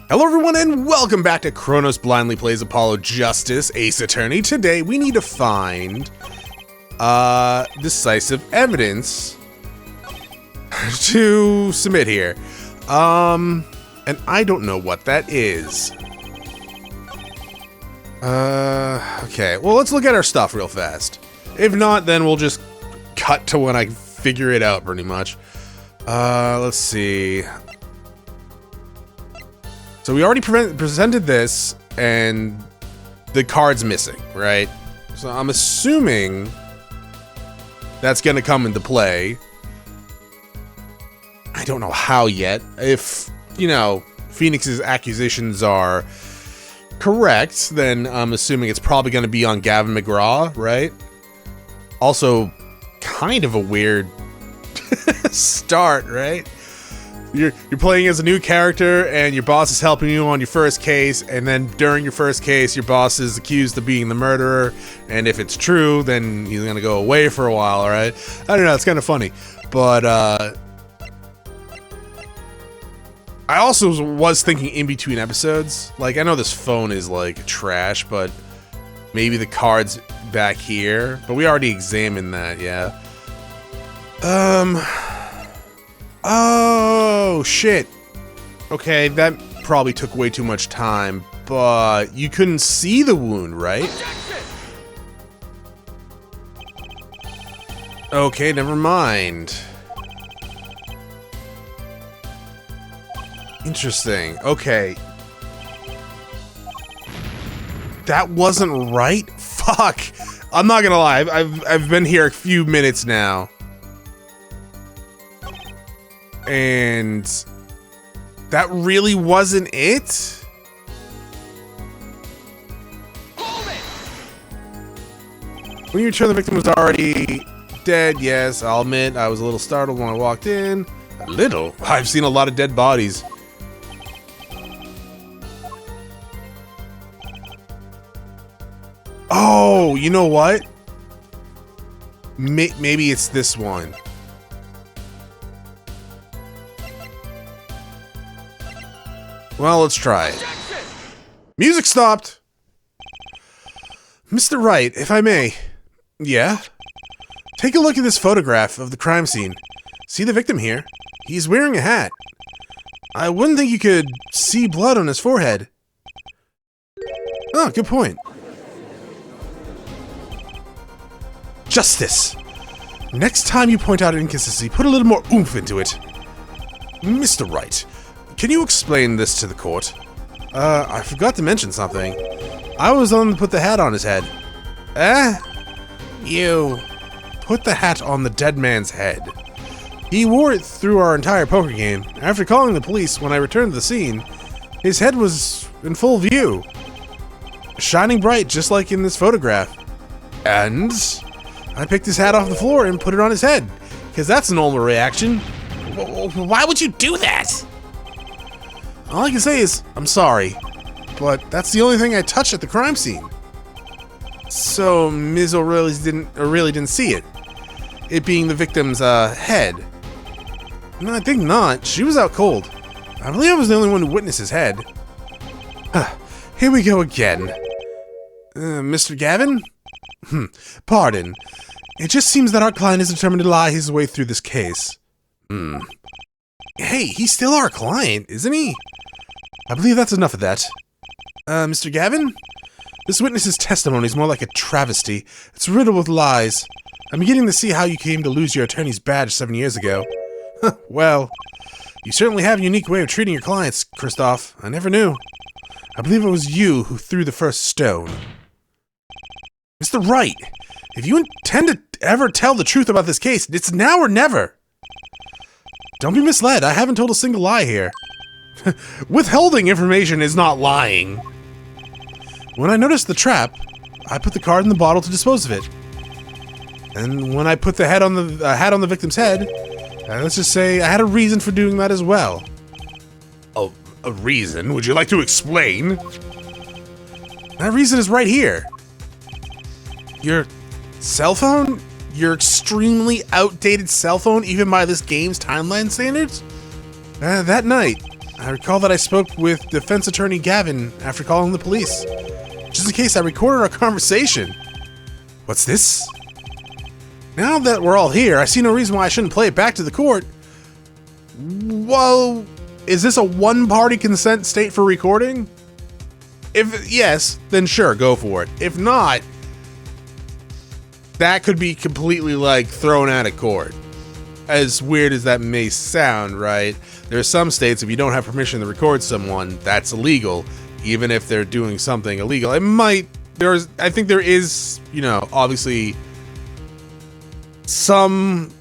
Hello everyone and welcome back to Chronos Blindly Plays Apollo Justice, Ace Attorney. Today we need to find decisive evidence to submit here. And I don't know what that is. Okay, well let's look at our stuff real fast. If not, then we'll just cut to when I figure it out pretty much. Let's see. So we already presented this, and the card's missing, right? So I'm assuming that's gonna come into play. I don't know how yet. If, you know, Phoenix's accusations are correct, then I'm assuming it's probably gonna be on Gavin McGraw, right? Also, kind of a weird start, right? You're playing as a new character, and your boss is helping you on your first case, and then during your first case, your boss is accused of being the murderer, and if it's true, then he's gonna go away for a while, alright? I don't know, it's kind of funny, but, I also was thinking in between episodes, like, I know this phone is, like, trash, but maybe the card's back here, but we already examined that, yeah. Oh, shit. Okay, that probably took way too much time, but you couldn't see the wound, right? Okay, never mind. Interesting. Okay. That wasn't right? Fuck. I'm not gonna lie. I've been here a few minutes now. And that really wasn't it? When you return, the victim was already dead. Yes, I'll admit I was a little startled when I walked in. A little? I've seen a lot of dead bodies. Oh, you know what? Maybe it's this one. Well, let's try it. Music stopped! Mr. Wright, if I may. Yeah? Take a look at this photograph of the crime scene. See the victim here? He's wearing a hat. I wouldn't think you could see blood on his forehead. Oh, good point. Justice! Next time you point out an inconsistency, put a little more oomph into it. Mr. Wright, can you explain this to the court? I forgot to mention something. I was the one to put the hat on his head. You put the hat on the dead man's head. He wore it through our entire poker game. After calling the police, when I returned to the scene, his head was in full view. Shining bright, just like in this photograph. And I picked his hat off the floor and put it on his head, because that's a normal reaction. Why would you do that? All I can say is, I'm sorry, but that's the only thing I touched at the crime scene. So, Ms. O'Reilly didn't see it. It being the victim's, head. No, I think not. She was out cold. I believe I was the only one who witnessed his head. Here we go again. Mr. Gavin? Pardon. It just seems that our client is determined to lie his way through this case. Hey, he's still our client, isn't he? I believe that's enough of that. Mr. Gavin? This witness's testimony is more like a travesty. It's riddled with lies. I'm beginning to see how you came to lose your attorney's badge 7 years ago. Well, you certainly have a unique way of treating your clients, Christoph. I never knew. I believe it was you who threw the first stone. Mr. Wright, if you intend to ever tell the truth about this case, it's now or never. Don't be misled. I haven't told a single lie here. Withholding information is not lying. When I noticed the trap, I put the card in the bottle to dispose of it. And when I put the hat on the victim's head, let's just say I had a reason for doing that as well. Oh, a reason? Would you like to explain? That reason is right here. Your cell phone? Your extremely outdated cell phone, even by this game's timeline standards? That night, I recall that I spoke with defense attorney Gavin after calling the police. Just in case, I recorded our conversation. What's this? Now that we're all here, I see no reason why I shouldn't play it back to the court. Well, is this a one-party consent state for recording? If yes, then sure, go for it. If not, that could be completely, like, thrown out of court. As weird as that may sound, right? There are some states, if you don't have permission to record someone, that's illegal, even if they're doing something illegal. I think there is, you know, obviously some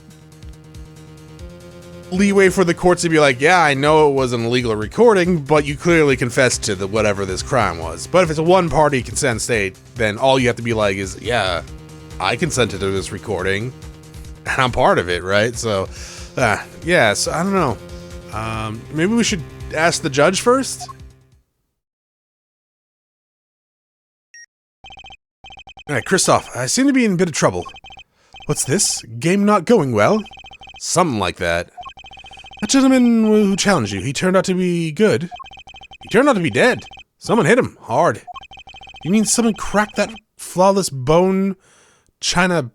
leeway for the courts to be like, yeah, I know it was an illegal recording, but you clearly confessed to whatever this crime was. But if it's a one-party consent state, then all you have to be like is, yeah, I consented to this recording, and I'm part of it, right? So, yeah, so I don't know. Maybe we should ask the judge first? Alright, Christoph, I seem to be in a bit of trouble. What's this? Game not going well? Something like that. That gentleman who challenged you, he turned out to be good. He turned out to be dead. Someone hit him hard. You mean someone cracked that flawless bone china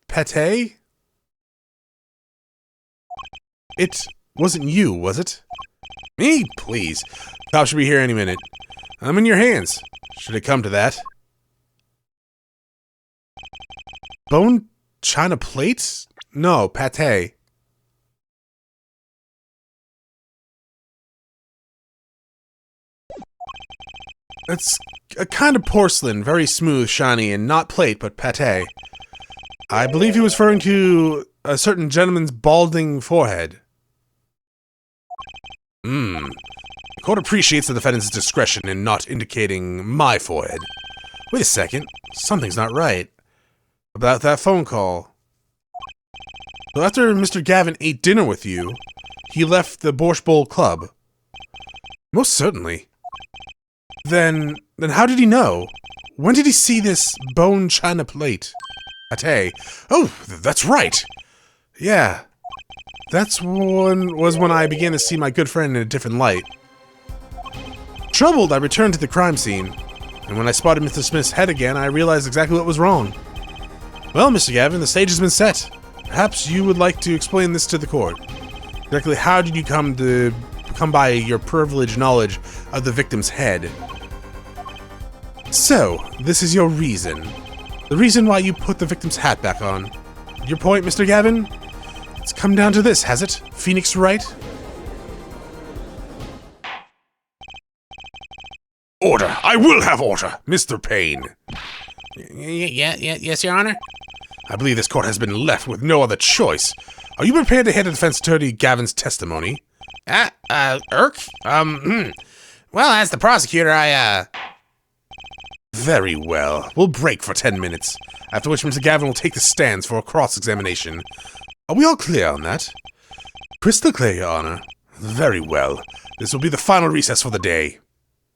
pate? It wasn't you, was it? Me? Please. Cops should be here any minute. I'm in your hands. Should it come to that. Bone china plate? No, pate. It's a kind of porcelain, very smooth, shiny, and not plate, but pate. I believe he was referring to a certain gentleman's balding forehead. The court appreciates the defendant's discretion in not indicating my forehead. Wait a second, something's not right. About that phone call. So after Mr. Gavin ate dinner with you, he left the Borscht Bowl Club. Most certainly. Then how did he know? When did he see this bone china plate? Pate. Oh, that's right. Yeah. Was when I began to see my good friend in a different light. Troubled, I returned to the crime scene. And when I spotted Mr. Smith's head again, I realized exactly what was wrong. Well, Mr. Gavin, the stage has been set. Perhaps you would like to explain this to the court. Exactly how did you come by your privileged knowledge of the victim's head? So, this is your reason. The reason why you put the victim's hat back on. Your point, Mr. Gavin? It's come down to this, has it? Phoenix Wright? Order! I will have order, Mr. Payne. Yes, Your Honor? I believe this court has been left with no other choice. Are you prepared to hear the defense attorney Gavin's testimony? Well, as the prosecutor, Very well. We'll break for 10 minutes, after which Mr. Gavin will take the stands for a cross-examination. Are we all clear on that? Crystal clear, Your Honor. Very well. This will be the final recess for the day.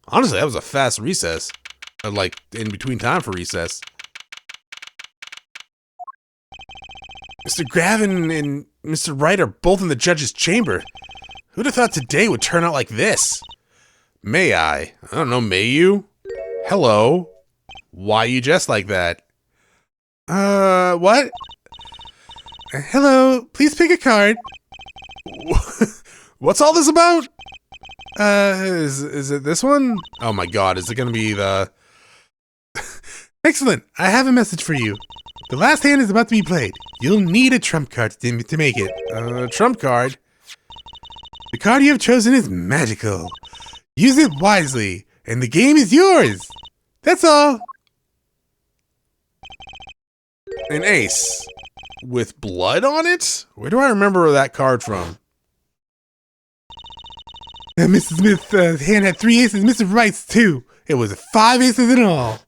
Honestly, that was a fast recess. Like, in between time for recess. Mr. Gavin and Mr. Wright are both in the judge's chamber. Who'd have thought today would turn out like this? May I? I don't know, may you? Hello? Why you dressed like that? What? Hello, please pick a card. What's all this about? Is it this one? Oh my god, is it gonna be the... Excellent, I have a message for you. The last hand is about to be played. You'll need a trump card to make it. Trump card? The card you have chosen is magical. Use it wisely, and the game is yours. That's all. An ace. With blood on it? Where do I remember that card from? Mrs. Smith's hand had 3 aces, Mr. Wright's 2. It was 5 aces in all.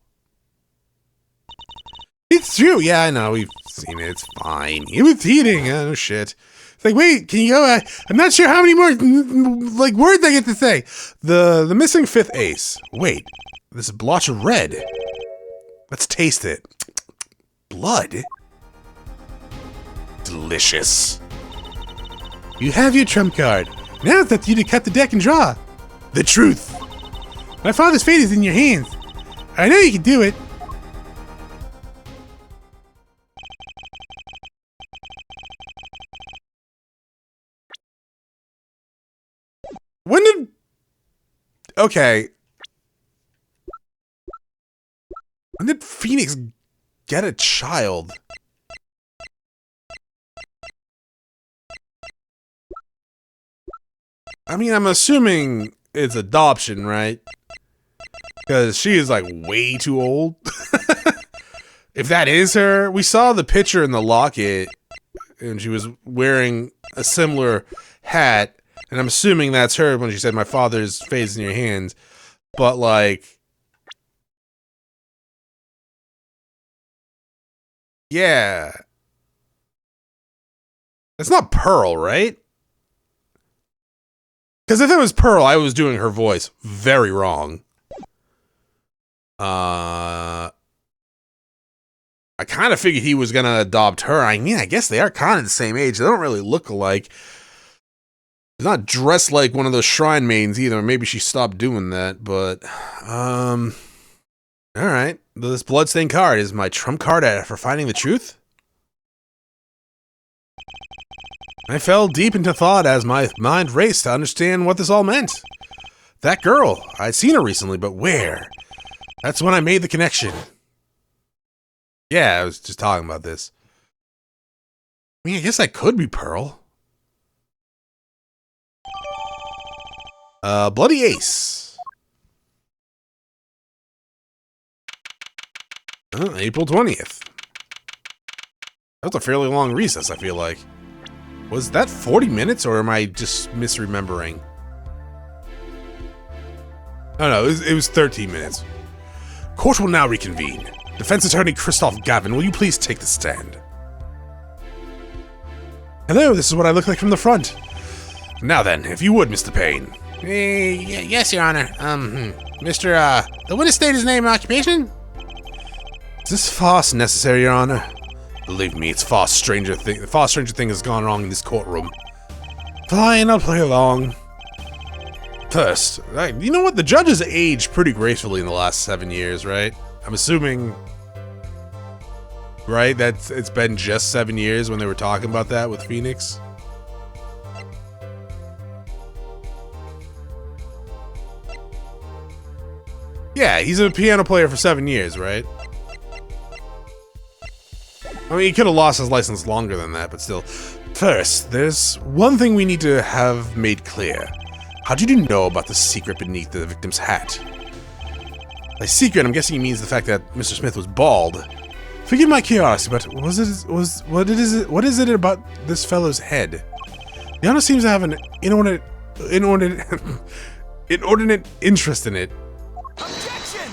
It's true. Yeah, I know. We've seen it. It's fine. It was cheating. Oh, shit. It's like, wait, can you go? I'm not sure how many more, like, words I get to say. The missing 5th ace. Wait, this is blotch of red. Let's taste it. Blood? Delicious. You have your trump card. Now it's up to you to cut the deck and draw. The truth. My father's fate is in your hands. I know you can do it. When did... Okay. When did Phoenix get a child? I mean, I'm assuming it's adoption, right? Because she is, like, way too old. If that is her, we saw the picture in the locket, and she was wearing a similar hat, and I'm assuming that's her when she said, my father's fate is in your hands. But, like... Yeah. It's not Pearl, right? Because if it was Pearl, I was doing her voice very wrong. I kind of figured he was going to adopt her. I mean, I guess they are kind of the same age. They don't really look alike. She's not dressed like one of those shrine maidens either. Maybe she stopped doing that, but... Alright. This bloodstained card is my trump card for finding the truth. I fell deep into thought as my mind raced to understand what this all meant. That girl, I'd seen her recently, but where? That's when I made the connection. Yeah, I was just talking about this. I mean, I guess I could be Pearl. Bloody Ace. April 20th. That's a fairly long recess, I feel like. Was that 40 minutes, or am I just misremembering? Oh no, it was 13 minutes. Court will now reconvene. Defense Attorney Christoph Gavin, will you please take the stand? Hello, this is what I look like from the front. Now then, if you would, Mr. Payne. Yes, Your Honor. Mr. The witness state his name and occupation? Is this farce necessary, Your Honor? Believe me, it's far stranger thing has gone wrong in this courtroom. Fine, I'll play along. First, you know what? The judge has aged pretty gracefully in the last 7 years, right? I'm assuming, right? That it's been just 7 years when they were talking about that with Phoenix. Yeah, he's a piano player for 7 years, right? I mean, he could have lost his license longer than that, but still. First, there's one thing we need to have made clear. How did you know about the secret beneath the victim's hat? By secret, I'm guessing he means the fact that Mr. Smith was bald. Forgive my curiosity, but what is it about this fellow's head? The Honor seems to have an inordinate interest in it. Objection!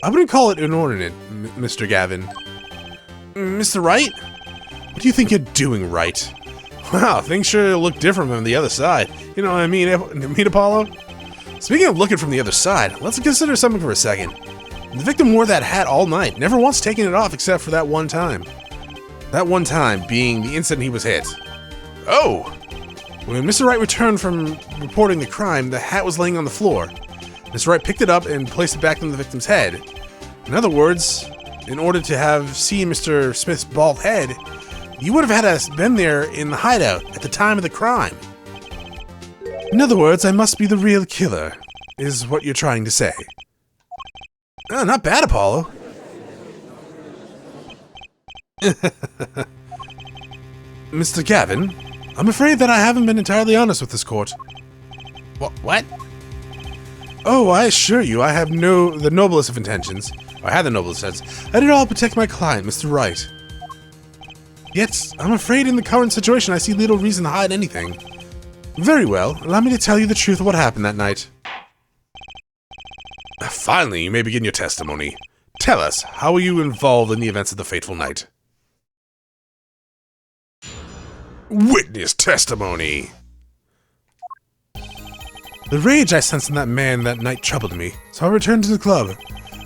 I wouldn't call it inordinate, Mr. Gavin. Mr. Wright? What do you think you're doing, Wright? Wow, things sure look different from the other side. You know what I mean, Apollo? Speaking of looking from the other side, let's consider something for a second. The victim wore that hat all night, never once taking it off except for that one time. That one time being the instant he was hit. Oh! When Mr. Wright returned from reporting the crime, the hat was laying on the floor. Mr. Wright picked it up and placed it back on the victim's head. In other words, in order to have seen Mr. Smith's bald head, you would have had us been there in the hideout at the time of the crime. In other words, I must be the real killer, is what you're trying to say. Oh, not bad, Apollo. Mr. Gavin, I'm afraid that I haven't been entirely honest with this court. What? Oh, I assure you, I have the noblest of intentions. I had the noblest intentions. I did all protect my client, Mr. Wright. Yet, I'm afraid in the current situation I see little reason to hide anything. Very well, allow me to tell you the truth of what happened that night. Finally, you may begin your testimony. Tell us, how were you involved in the events of the fateful night? Witness testimony! The rage I sensed in that man that night troubled me, so I returned to the club.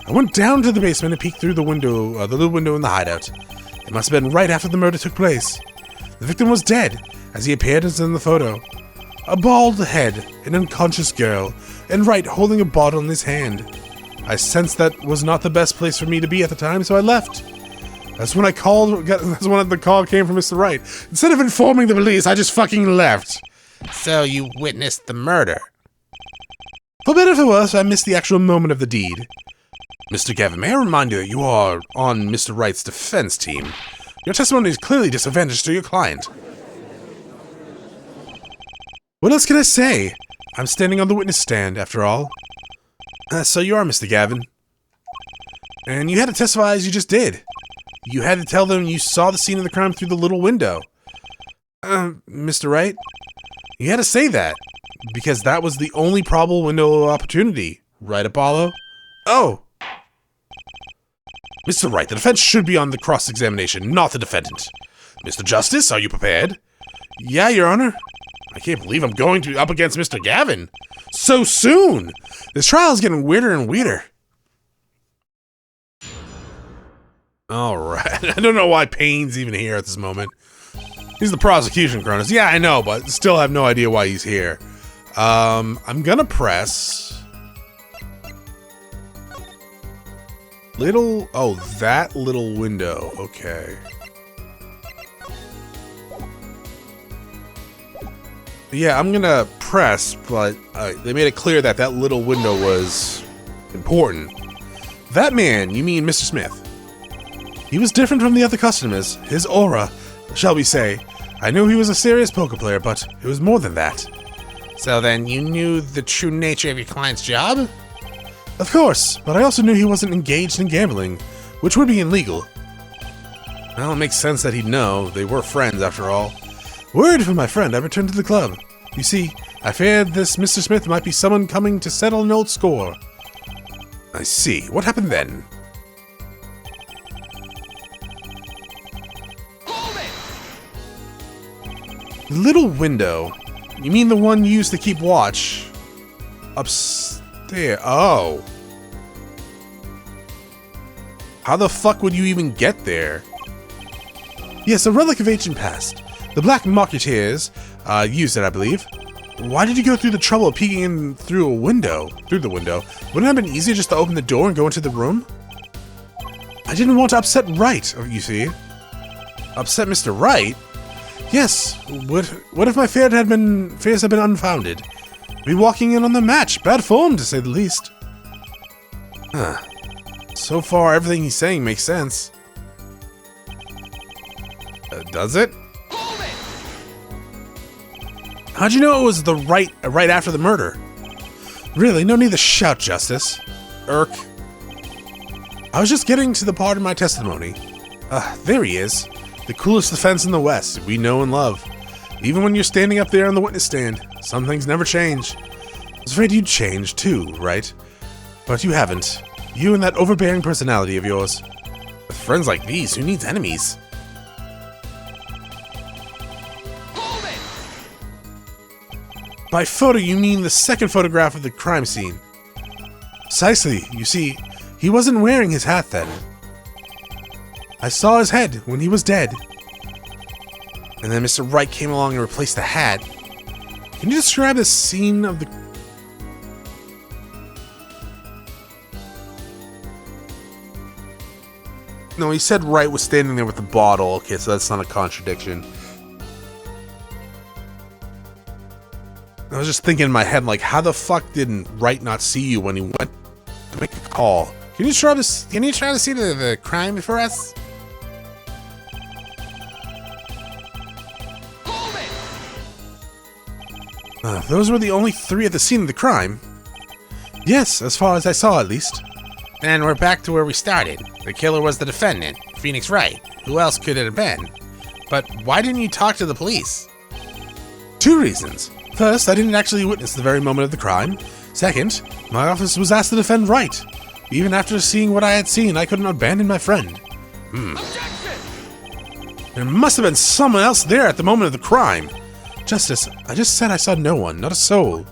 I went down to the basement and peeked through the little window in the hideout. It must have been right after the murder took place. The victim was dead, as he appeared as in the photo. A bald head, an unconscious girl, and Wright holding a bottle in his hand. I sensed that was not the best place for me to be at the time, so I left. That's when the call came from Mr. Wright. Instead of informing the police, I just fucking left. So you witnessed the murder? For better or for worse, I missed the actual moment of the deed. Mr. Gavin, may I remind you that you are on Mr. Wright's defense team. Your testimony is clearly disadvantageous to your client. What else can I say? I'm standing on the witness stand, after all. So you are Mr. Gavin. And you had to testify as you just did. You had to tell them you saw the scene of the crime through the little window. Mr. Wright? You had to say that, because that was the only probable window of opportunity. Right, Apollo? Oh! Mr. Wright, the defense should be on the cross-examination, not the defendant. Mr. Justice, are you prepared? Yeah, Your Honor. I can't believe I'm going up against Mr. Gavin. So soon! This trial is getting weirder and weirder. Alright, I don't know why Payne's even here at this moment. He's the prosecution, Chronos. Yeah, I know, but still have no idea why he's here. I'm gonna press... that little window. Okay. Yeah, I'm gonna press, but they made it clear that that little window was important. That man, you mean Mr. Smith? He was different from the other customers. His aura, shall we say. I knew he was a serious poker player, but it was more than that. So then you knew the true nature of your client's job? Of course, but I also knew he wasn't engaged in gambling, which would be illegal. Well, it makes sense that he'd know. They were friends, after all. Worried for my friend, I returned to the club. You see, I feared this Mr. Smith might be someone coming to settle an old score. I see. What happened then? The little window. You mean the one used to keep watch? Upstairs. Oh. How the fuck would you even get there? Yes, a relic of ancient past. The black marketeers used it, I believe. Why did you go through the trouble of peeking in through the window? Wouldn't it have been easier just to open the door and go into the room? I didn't want to upset Wright, you see. Upset Mr. Wright? Yes. What if my fears had been unfounded? Be walking in on the match. Bad form, to say the least. Huh. So far, everything he's saying makes sense. Does it? How'd you know it was the right after the murder? Really, no need to shout, Justice. Irk. I was just getting to the part of my testimony. There he is. The coolest defense in the West, we know and love. Even when you're standing up there on the witness stand, some things never change. I was afraid you'd change too, right? But you haven't. You and that overbearing personality of yours. With friends like these, who needs enemies? By photo, you mean the second photograph of the crime scene. Precisely. You see, he wasn't wearing his hat then. I saw his head when he was dead. And then Mr. Wright came along and replaced the hat. Can you describe the scene of the... No, he said Wright was standing there with the bottle. Okay, so that's not a contradiction. I was just thinking in my head, like, how the fuck did Wright not see you when he went to make a call? Can you try to see the crime for us? Those were the only three at the scene of the crime. Yes, as far as I saw, at least. Then we're back to where we started. The killer was the defendant, Phoenix Wright. Who else could it have been? But why didn't you talk to the police? 2 reasons. First, I didn't actually witness the very moment of the crime. Second, my office was asked to defend Wright. Even after seeing what I had seen, I couldn't abandon my friend. There must have been someone else there at the moment of the crime. Justice, I just said I saw no one, not a soul.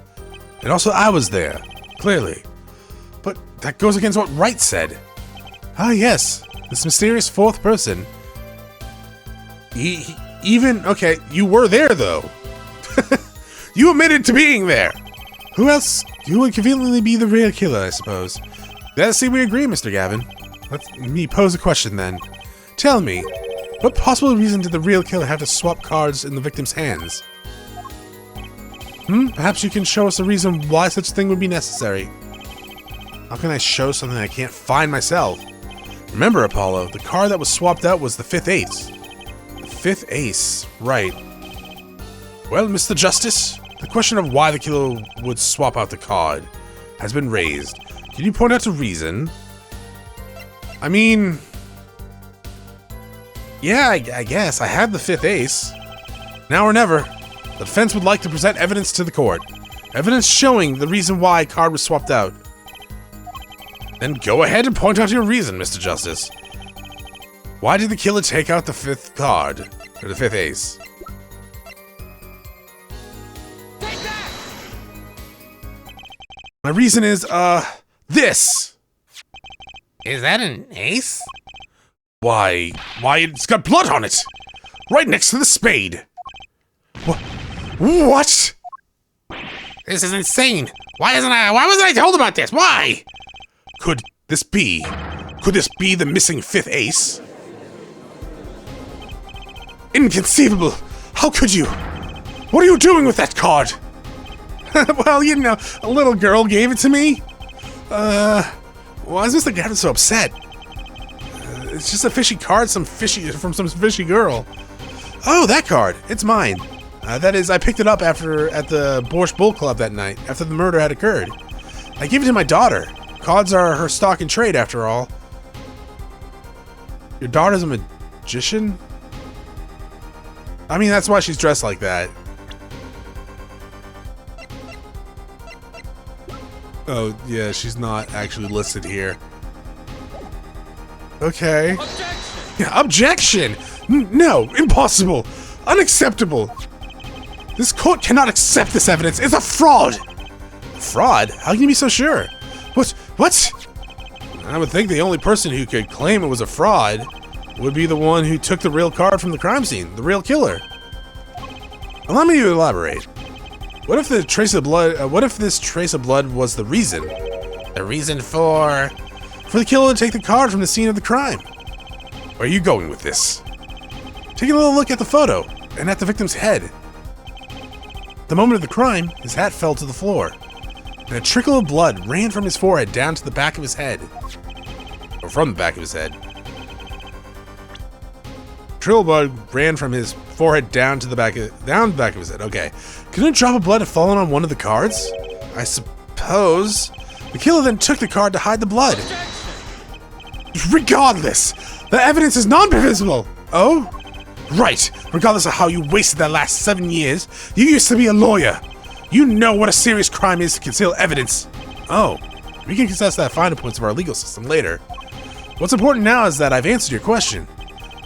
And also I was there, clearly. But that goes against what Wright said. Ah yes, this mysterious 4th person. Okay, you were there, though. You admitted to being there. Who else? Who would conveniently be the real killer, I suppose? Let's see we agree, Mr. Gavin. Let me pose a question, then. Tell me, what possible reason did the real killer have to swap cards in the victim's hands? Perhaps you can show us a reason why such a thing would be necessary. How can I show something I can't find myself? Remember, Apollo, the card that was swapped out was the 5th ace. The 5th ace, right. Well, Mr. Justice, the question of why the killer would swap out the card has been raised. Can you point out a reason? I mean... yeah, I guess. I had the 5th ace. Now or never. The defense would like to present evidence to the court. Evidence showing the reason why a card was swapped out. Then go ahead and point out your reason, Mr. Justice. Why did the killer take out the 5th card? Or the 5th ace? Take that! My reason is, this! Is that an ace? Why, it's got blood on it! Right next to the spade! What? This is insane! Why wasn't I told about this? Why? Could this be the missing 5th ace? Inconceivable! How could you? What are you doing with that card? Well, you know, a little girl gave it to me. Why is Mr. Gavin so upset? It's just a fishy card from some fishy girl. Oh, that card. It's mine. That is, I picked it up at the Borscht Bull Club that night, after the murder had occurred. I gave it to my daughter. Cards are her stock and trade, after all. Your daughter's a magician? I mean, that's why she's dressed like that. Oh, yeah, she's not actually listed here. Okay. Objection! Yeah, objection! No, impossible! Unacceptable! This court cannot accept this evidence. It's a fraud! Fraud? How can you be so sure? What? I would think the only person who could claim it was a fraud would be the one who took the real card from the crime scene, the real killer. Allow me to elaborate. What if this trace of blood was the reason? The reason for the killer to take the card from the scene of the crime. Where are you going with this? Take a little look at the photo and at the victim's head. The moment of the crime, his hat fell to the floor, and a trickle of blood ran from his forehead down to the back of his head. Or from the back of his head. Trickle of blood ran from his forehead down the back of his head. Okay. Couldn't a drop of blood have fallen on one of the cards? I suppose. The killer then took the card to hide the blood. Regardless, the evidence is non-permissible. Oh? Right. Regardless of how you wasted the last 7 years, you used to be a lawyer. You know what a serious crime is to conceal evidence. Oh. We can discuss that finer points of our legal system later. What's important now is that I've answered your question.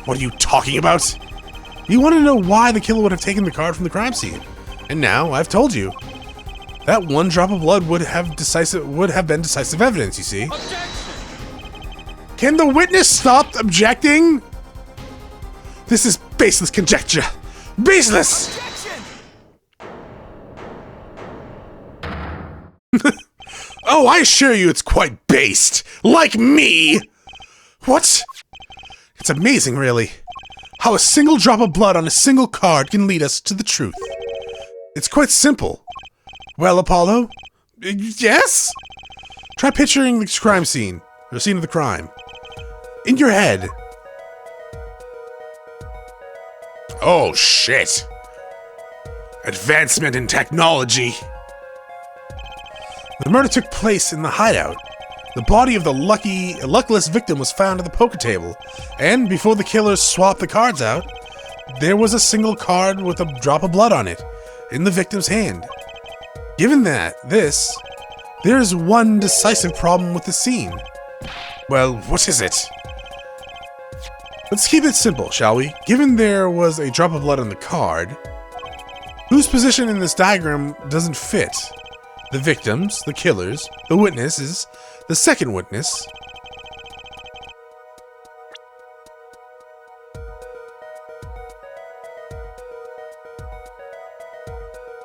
What are you talking about? You want to know why the killer would have taken the card from the crime scene. And now, I've told you. That one drop of blood would have been decisive evidence, you see. objection! Can the witness stop objecting? This is baseless conjecture. Baseless! Objection! Oh, I assure you it's quite based. Like me! What? It's amazing, really. How a single drop of blood on a single card can lead us to the truth. It's quite simple. Well, Apollo? Yes? Try picturing the crime scene, or the scene of the crime. In your head. Oh, shit. Advancement in technology. The murder took place in the hideout. The body of the luckless victim was found at the poker table, and before the killers swapped the cards out, there was a single card with a drop of blood on it, in the victim's hand. Given there is one decisive problem with the scene. Well, what is it? Let's keep it simple, shall we? Given there was a drop of blood on the card, whose position in this diagram doesn't fit? The victims, the killers, the witnesses, the second witness.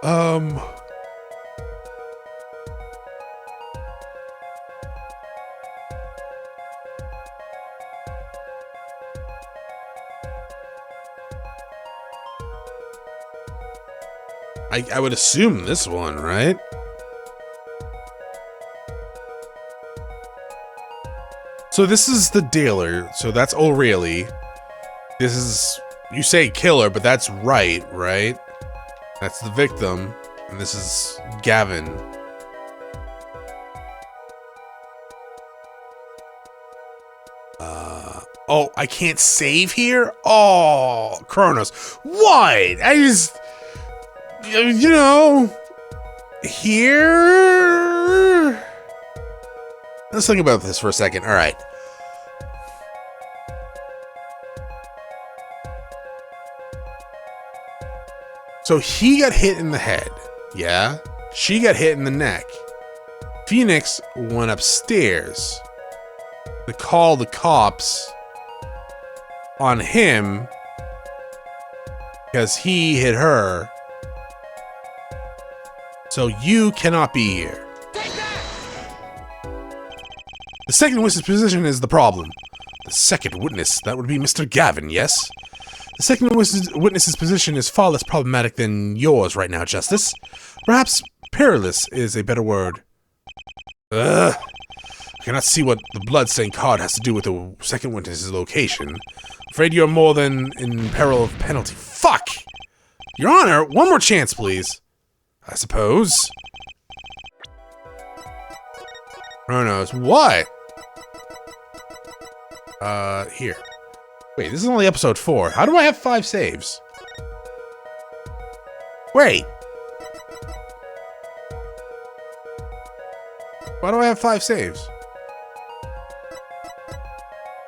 I would assume this one, right? So this is the dealer. So that's O'Reilly. This is, you say killer, but that's Wright, right? That's the victim. And this is Gavin. Oh, I can't save here? Oh, Chronos. What? I just... You know, here. Let's think about this for a second. All right. So he got hit in the head. Yeah. She got hit in the neck. Phoenix went upstairs to call the cops on him because he hit her. So you cannot be here. The second witness's position is the problem. The second witness, that would be Mr. Gavin, yes? The second witness's position is far less problematic than yours right now, Justice. Perhaps perilous is a better word. I cannot see what the blood-stained card has to do with the second witness's location. Afraid you're more than in peril of penalty. Fuck! Your Honor, one more chance, please. I suppose. Chronos, what? Here. Wait, this is only episode 4. How do I have 5 saves? Wait. Why do I have 5 saves?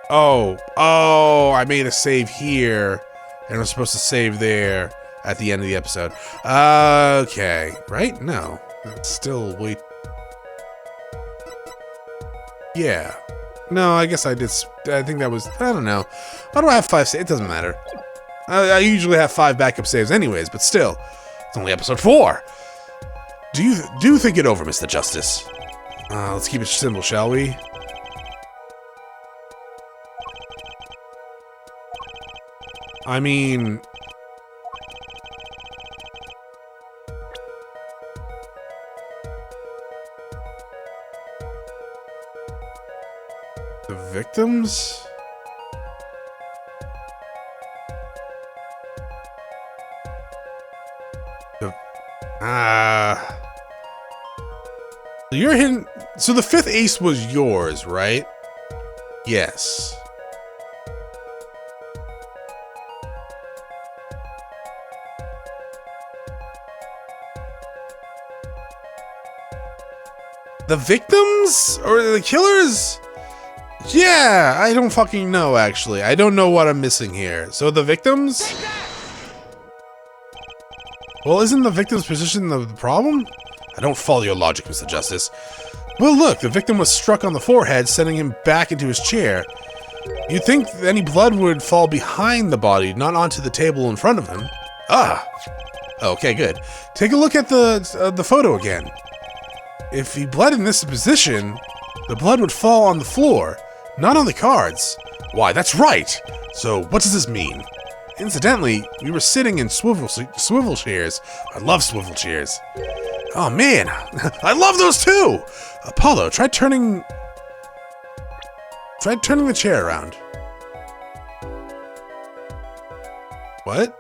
Oh, I made a save here, and I'm supposed to save there at the end of the episode. Okay, right? No, it's still wait. Yeah. No, I guess I did. I think that was. I don't know. Why do I have 5 saves? It doesn't matter. I usually have 5 backup saves, anyways. But still, it's only episode 4. Do think it over, Mr. Justice. Let's keep it simple, shall we? I mean, the victims? You're hitting. So the 5th ace was yours, right? Yes. The victims? Or the killers? Yeah, I don't fucking know, actually. I don't know what I'm missing here. So the victims? Well, isn't the victim's position the problem? I don't follow your logic, Mr. Justice. Well, look, the victim was struck on the forehead, sending him back into his chair. You'd think any blood would fall behind the body, not onto the table in front of him. Ah! Okay, good. Take a look at the photo again. If he bled in this position, the blood would fall on the floor, not on the cards. Why, that's right! So, what does this mean? Incidentally, we were sitting in swivel chairs. I love swivel chairs. Oh man, I love those too! Apollo, try turning the chair around. What?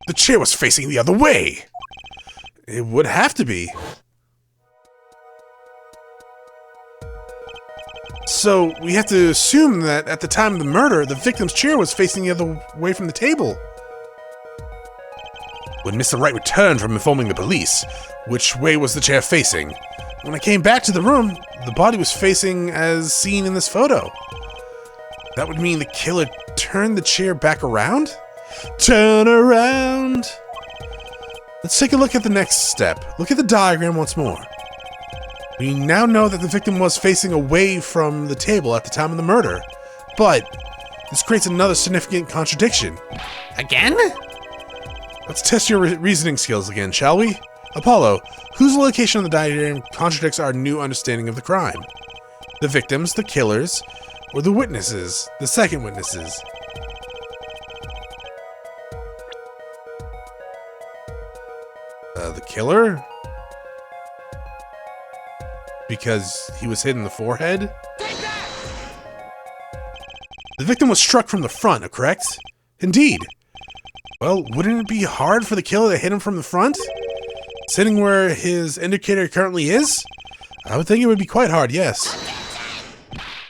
The chair was facing the other way! It would have to be. So, we have to assume that at the time of the murder, the victim's chair was facing the other way from the table. When Mr. Wright returned from informing the police, which way was the chair facing? When I came back to the room, the body was facing as seen in this photo. That would mean the killer turned the chair back around? Turn around! Let's take a look at the next step. Look at the diagram once more. We now know that the victim was facing away from the table at the time of the murder, but This creates another significant contradiction. Again? Let's test your reasoning skills again, shall we? Apollo, whose location on the diagram contradicts our new understanding of the crime? The victims, the killers, or the witnesses, the second witnesses? The killer? Because he was hit in the forehead? The victim was struck from the front, correct? Indeed. Well, wouldn't it be hard for the killer to hit him from the front? Sitting where his indicator currently is? I would think it would be quite hard, yes.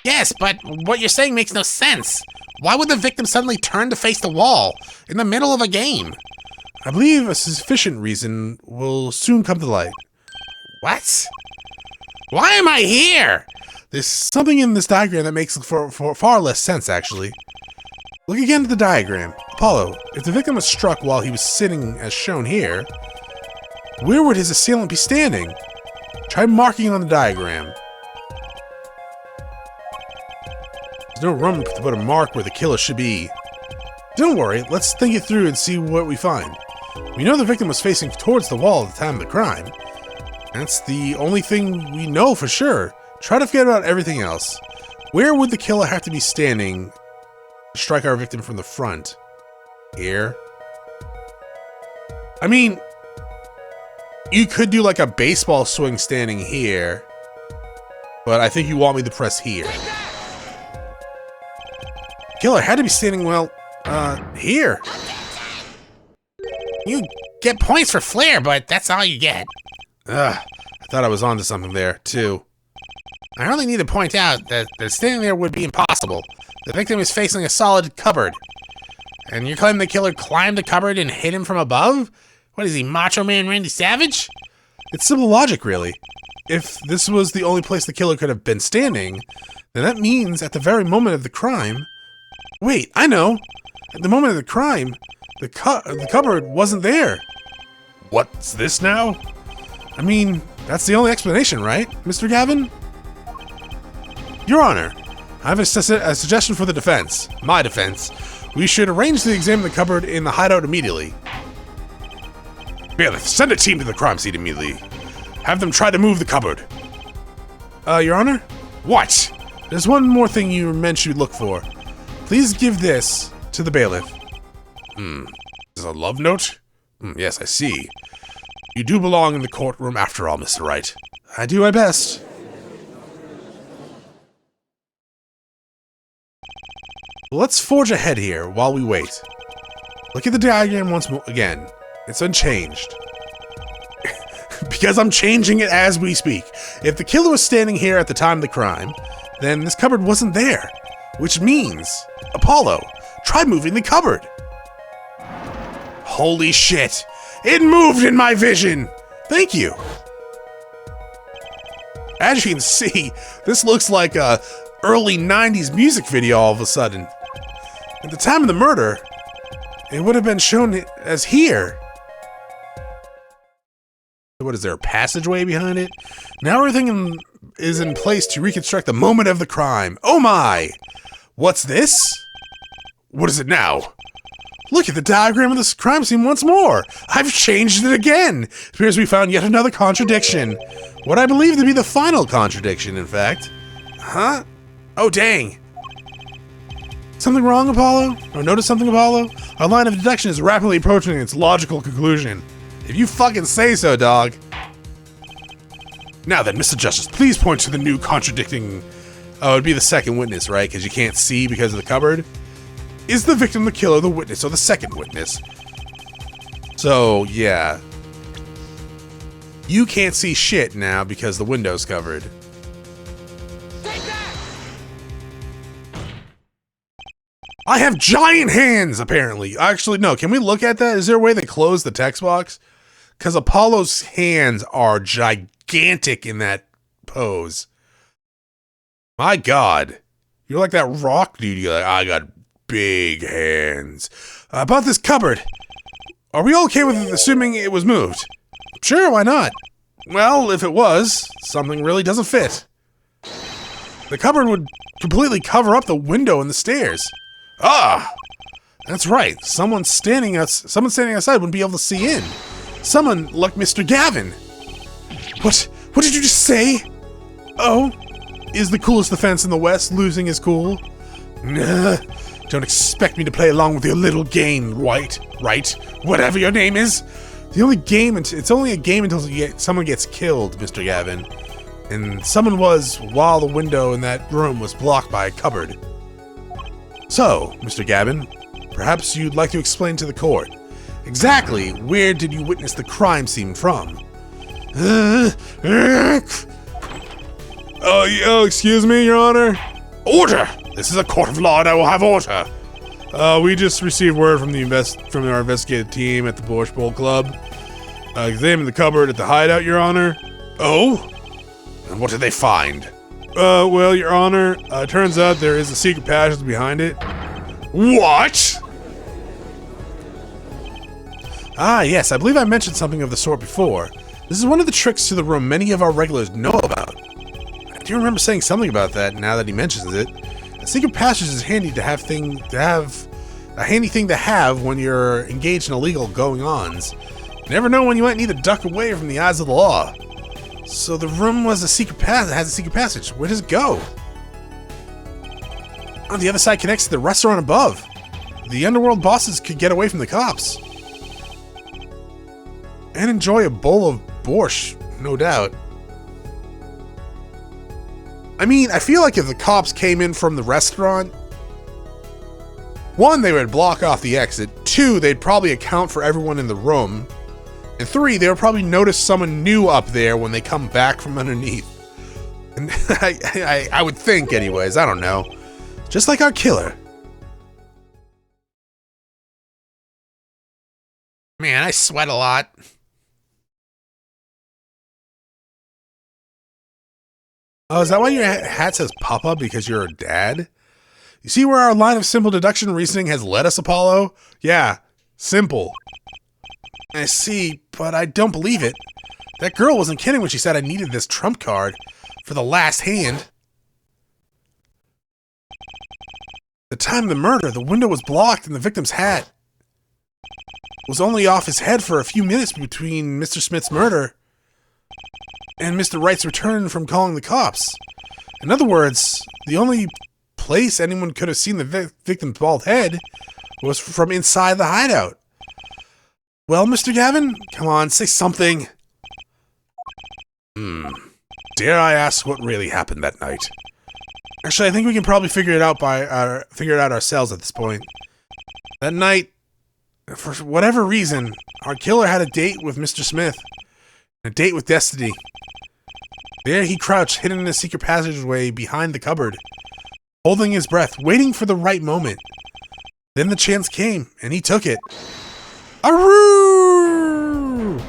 Yes, but what you're saying makes no sense. Why would the victim suddenly turn to face the wall in the middle of a game? I believe a sufficient reason will soon come to light. What? Why am I here? There's something in this diagram that makes for far less sense, actually. Look again at the diagram. Apollo, if the victim was struck while he was sitting as shown here, where would his assailant be standing? Try marking on the diagram. There's no room to put a mark where the killer should be. Don't worry, let's think it through and see what we find. We know the victim was facing towards the wall at the time of the crime. That's the only thing we know for sure. Try to forget about everything else. Where would the killer have to be standing to strike our victim from the front? Here? I mean, you could do like a baseball swing standing here, but I think you want me to press here. Killer had to be standing, well, here. You get points for flair, but that's all you get. I thought I was onto something there, too. I only need to point out that standing there would be impossible. The victim is facing a solid cupboard. And you're claiming the killer climbed the cupboard and hit him from above? What is he, Macho Man Randy Savage? It's simple logic, really. If this was the only place the killer could have been standing, then that means at the very moment of the crime... Wait, I know! At the moment of the crime, the cupboard wasn't there. What's this now? I mean, that's the only explanation, right, Mr. Gavin? Your Honor, I have a suggestion for the defense. My defense. We should arrange to examine the cupboard in the hideout immediately. Bailiff, send a team to the crime scene immediately. Have them try to move the cupboard. Your Honor? What? There's one more thing you mentioned you'd look for. Please give this to the bailiff. Is this a love note? Yes, I see. You do belong in the courtroom after all, Mr. Wright. I do my best. Let's forge ahead here while we wait. Look at the diagram once more again. It's unchanged. Because I'm changing it as we speak. If the killer was standing here at the time of the crime, then this cupboard wasn't there. Which means, Apollo, try moving the cupboard. Holy shit! It moved in my vision! Thank you! As you can see, this looks like a early 90s music video all of a sudden. At the time of the murder, it would have been shown as here. What is there, a passageway behind it? Now everything is in place to reconstruct the moment of the crime. Oh my! What's this? What is it now? Look at the diagram of this crime scene once more. I've changed it again. It appears we found yet another contradiction. What I believe to be the final contradiction, in fact. Huh? Oh, dang. Something wrong, Apollo? Or notice something, Apollo? Our line of deduction is rapidly approaching its logical conclusion. If you fucking say so, dog. Now then, Mr. Justice, please point to the new contradicting... Oh, it'd be the second witness, right? Because you can't see because of the cupboard. Is the victim the killer, the witness, or the second witness? So, yeah. You can't see shit now because the window's covered. Take that! I have giant hands, apparently. Actually, no. Can we look at that? Is there a way they close the text box? Because Apollo's hands are gigantic in that pose. My God. You're like that rock dude. You're like, I got big hands. About this cupboard. Are we okay with assuming it was moved? Sure, why not? Well, if it was, something really doesn't fit. The cupboard would completely cover up the window and the stairs. Ah! That's right. Someone standing outside wouldn't be able to see in. Someone like Mr. Gavin. What did you just say? Oh? Is the coolest defense in the West losing his cool? Nah. Don't expect me to play along with your little game, Wright. Whatever your name is. It's only a game until someone gets killed, Mr. Gavin. And someone was while the window in that room was blocked by a cupboard. So, Mr. Gavin, perhaps you'd like to explain to the court exactly where did you witness the crime scene from? Excuse me, Your Honor. Order! This is a court of law and I will have order. We just received word from our investigative team at the Borscht Bowl Club. Examined the cupboard at the hideout, Your Honor. Oh? And what did they find? Well, Your Honor, turns out there is a secret passage behind it. What? Ah, yes, I believe I mentioned something of the sort before. This is one of the tricks to the room many of our regulars know about. I do remember saying something about that now that he mentions it. A secret passage is a handy thing to have when you're engaged in illegal going-ons. You never know when you might need to duck away from the eyes of the law. So the room has a secret passage. Where does it go? On the other side connects to the restaurant above. The underworld bosses could get away from the cops. And enjoy a bowl of borscht, no doubt. I mean, I feel like if the cops came in from the restaurant, 1, they would block off the exit. 2, they'd probably account for everyone in the room. And 3, they would probably notice someone new up there when they come back from underneath. And I would think anyways, I don't know. Just like our killer. Man, I sweat a lot. Oh, is that why your hat says Papa, because you're a dad? You see where our line of simple deduction reasoning has led us, Apollo? Yeah, simple. I see, but I don't believe it. That girl wasn't kidding when she said I needed this trump card for the last hand. The time of the murder, the window was blocked and the victim's hat was only off his head for a few minutes between Mr. Smith's murder and Mr. Wright's return from calling the cops. In other words, the only place anyone could have seen the victim's bald head was from inside the hideout. Well, Mr. Gavin, come on, say something. Dare I ask what really happened that night? Actually, I think we can probably figure it out ourselves at this point. That night, for whatever reason, our killer had a date with Mr. Smith. A date with Destiny. There he crouched, hidden in a secret passageway behind the cupboard, holding his breath, waiting for the right moment. Then the chance came, and he took it. Aroo!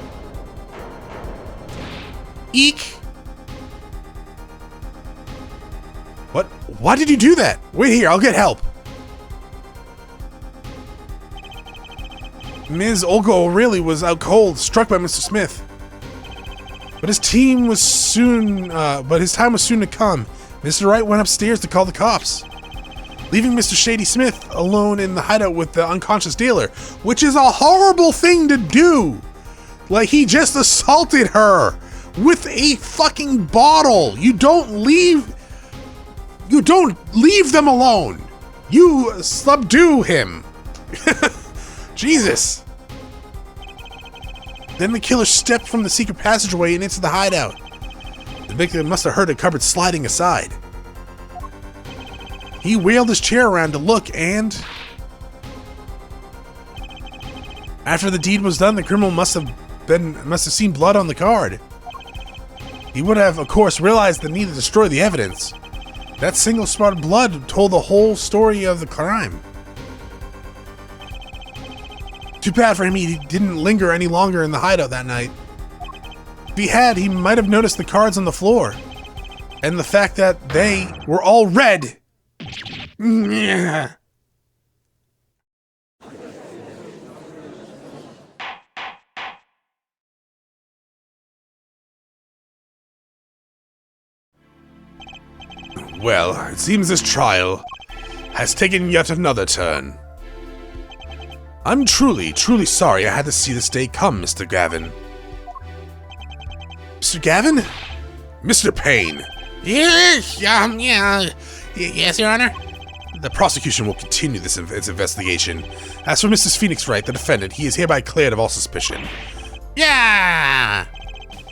Eek! What? Why did you do that? Wait here, I'll get help. Ms. Olga O'Reilly was out cold, struck by Mr. Smith. But his time was soon to come. Mr. Wright went upstairs to call the cops, leaving Mr. Shady Smith alone in the hideout with the unconscious dealer, which is a horrible thing to do. Like, he just assaulted her with a fucking bottle. You don't leave them alone. You subdue him. Jesus. Then the killer stepped from the secret passageway and into the hideout. The victim must have heard a cupboard sliding aside. He wheeled his chair around to look and... After the deed was done, the criminal must have seen blood on the card. He would have, of course, realized the need to destroy the evidence. That single spot of blood told the whole story of the crime. Too bad for him he didn't linger any longer in the hideout that night. If he had, he might have noticed the cards on the floor. And the fact that they were all red. Well, it seems this trial has taken yet another turn. I'm truly, truly sorry I had to see this day come, Mr. Gavin. Mr. Gavin? Mr. Payne. Yes, yes, Your Honor. The prosecution will continue its investigation. As for Mrs. Phoenix Wright, the defendant, he is hereby cleared of all suspicion. Yeah!